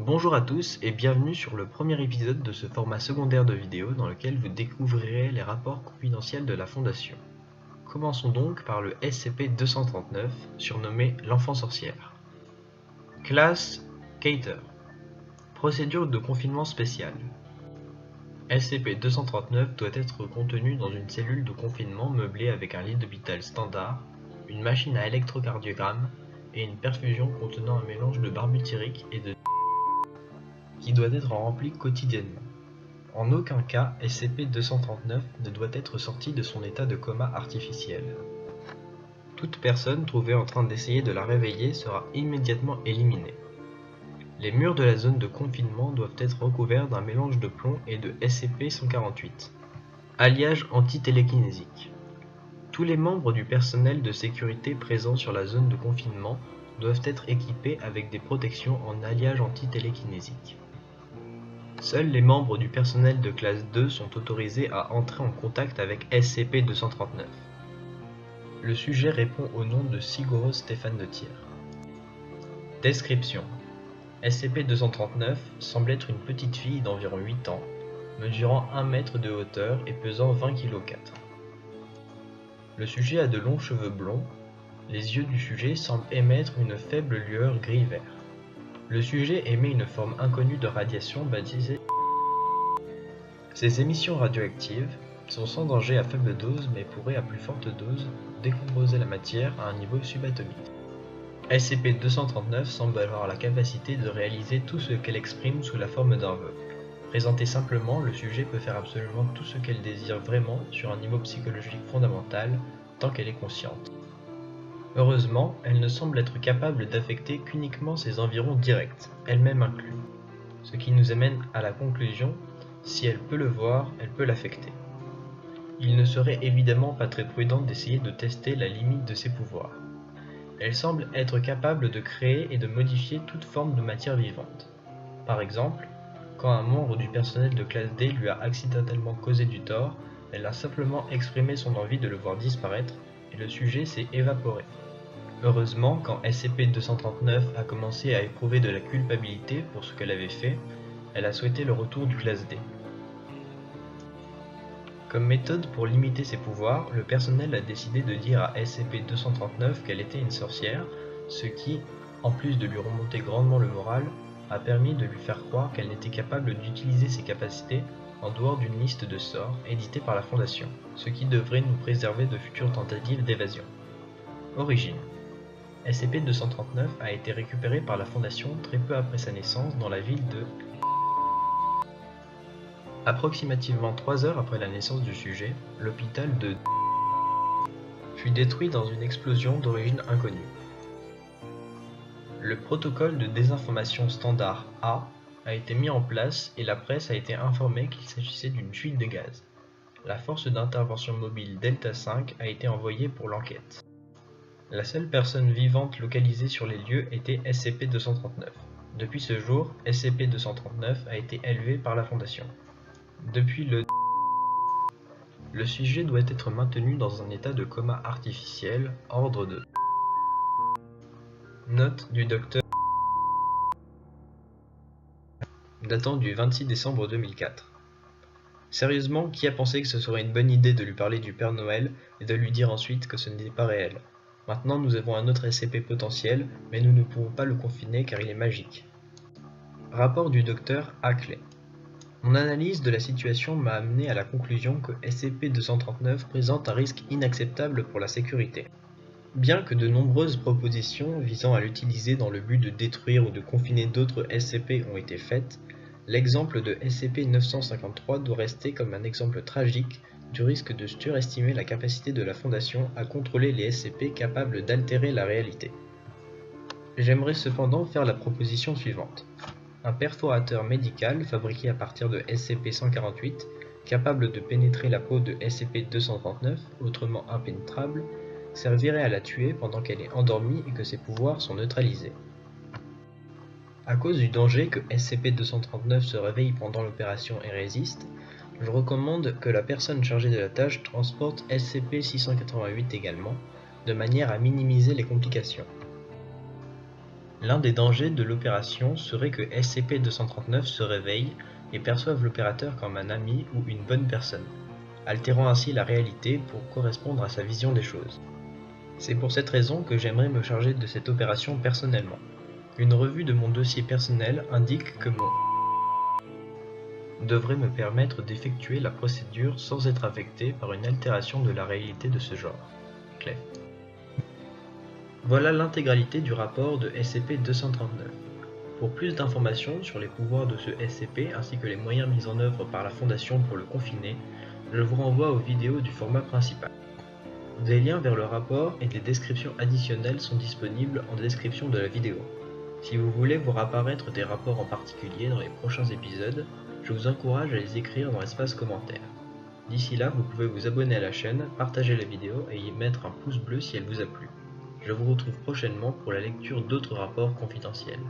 Bonjour à tous et bienvenue sur le premier épisode de ce format secondaire de vidéo dans lequel vous découvrirez les rapports confidentiels de la Fondation. Commençons donc par le SCP-239, surnommé l'Enfant Sorcière. Classe Cater. Procédure de confinement spéciale. SCP-239 doit être contenu dans une cellule de confinement meublée avec un lit d'hôpital standard, une machine à électrocardiogramme et une perfusion contenant un mélange de barbiturique et de qui doit être rempli quotidiennement. En aucun cas, SCP-239 ne doit être sorti de son état de coma artificiel. Toute personne trouvée en train d'essayer de la réveiller sera immédiatement éliminée. Les murs de la zone de confinement doivent être recouverts d'un mélange de plomb et de SCP-148. Alliage anti-télékinésique. Tous les membres du personnel de sécurité présents sur la zone de confinement doivent être équipés avec des protections en alliage anti-télékinésique. Seuls les membres du personnel de classe 2 sont autorisés à entrer en contact avec SCP-239. Le sujet répond au nom de Sigoro Stéphane de Thiers. Description: SCP-239 semble être une petite fille d'environ 8 ans, mesurant 1 mètre de hauteur et pesant 20 kg. Le sujet a de longs cheveux blonds. Les yeux du sujet semblent émettre une faible lueur gris-vert. Le sujet émet une forme inconnue de radiation baptisée. Ces émissions radioactives sont sans danger à faible dose mais pourraient à plus forte dose décomposer la matière à un niveau subatomique. SCP-239 semble avoir la capacité de réaliser tout ce qu'elle exprime sous la forme d'un vœu. Présentée simplement, le sujet peut faire absolument tout ce qu'elle désire vraiment sur un niveau psychologique fondamental tant qu'elle est consciente. Heureusement, elle ne semble être capable d'affecter qu'uniquement ses environs directs, elle-même inclus. Ce qui nous amène à la conclusion, si elle peut le voir, elle peut l'affecter. Il ne serait évidemment pas très prudent d'essayer de tester la limite de ses pouvoirs. Elle semble être capable de créer et de modifier toute forme de matière vivante. Par exemple, quand un membre du personnel de classe D lui a accidentellement causé du tort, elle a simplement exprimé son envie de le voir disparaître et le sujet s'est évaporé. Heureusement, quand SCP-239 a commencé à éprouver de la culpabilité pour ce qu'elle avait fait, elle a souhaité le retour du classe D. Comme méthode pour limiter ses pouvoirs, le personnel a décidé de dire à SCP-239 qu'elle était une sorcière, ce qui, en plus de lui remonter grandement le moral, a permis de lui faire croire qu'elle n'était capable d'utiliser ses capacités en dehors d'une liste de sorts éditée par la Fondation, ce qui devrait nous préserver de futures tentatives d'évasion. Origine: SCP-239 a été récupéré par la Fondation très peu après sa naissance dans la ville de... Approximativement 3 heures après la naissance du sujet, l'hôpital de fut détruit dans une explosion d'origine inconnue. Le protocole de désinformation standard A a été mis en place et la presse a été informée qu'il s'agissait d'une fuite de gaz. La force d'intervention mobile Delta 5 a été envoyée pour l'enquête. La seule personne vivante localisée sur les lieux était SCP-239. Depuis ce jour, SCP-239 a été élevé par la Fondation. Depuis le sujet doit être maintenu dans un état de coma artificiel, ordre de... Note du docteur datant du 26 décembre 2004. Sérieusement, qui a pensé que ce serait une bonne idée de lui parler du Père Noël et de lui dire ensuite que ce n'était pas réel? Maintenant nous avons un autre SCP potentiel, mais nous ne pouvons pas le confiner car il est magique. Rapport du docteur Hackley. Mon analyse de la situation m'a amené à la conclusion que SCP-239 présente un risque inacceptable pour la sécurité. Bien que de nombreuses propositions visant à l'utiliser dans le but de détruire ou de confiner d'autres SCP ont été faites, l'exemple de SCP-953 doit rester comme un exemple tragique du risque de surestimer la capacité de la Fondation à contrôler les SCP capables d'altérer la réalité. J'aimerais cependant faire la proposition suivante. Un perforateur médical fabriqué à partir de SCP-148, capable de pénétrer la peau de SCP-239, autrement impénétrable, servirait à la tuer pendant qu'elle est endormie et que ses pouvoirs sont neutralisés. À cause du danger que SCP-239 se réveille pendant l'opération et résiste, je recommande que la personne chargée de la tâche transporte SCP-688 également, de manière à minimiser les complications. L'un des dangers de l'opération serait que SCP-239 se réveille et perçoive l'opérateur comme un ami ou une bonne personne, altérant ainsi la réalité pour correspondre à sa vision des choses. C'est pour cette raison que j'aimerais me charger de cette opération personnellement. Une revue de mon dossier personnel indique que mon devrait me permettre d'effectuer la procédure sans être affecté par une altération de la réalité de ce genre. Clef. Voilà l'intégralité du rapport de SCP-239. Pour plus d'informations sur les pouvoirs de ce SCP ainsi que les moyens mis en œuvre par la Fondation pour le confiner, je vous renvoie aux vidéos du format principal. Des liens vers le rapport et des descriptions additionnelles sont disponibles en description de la vidéo. Si vous voulez voir apparaître des rapports en particulier dans les prochains épisodes, je vous encourage à les écrire dans l'espace commentaire. D'ici là, vous pouvez vous abonner à la chaîne, partager la vidéo et y mettre un pouce bleu si elle vous a plu. Je vous retrouve prochainement pour la lecture d'autres rapports confidentiels.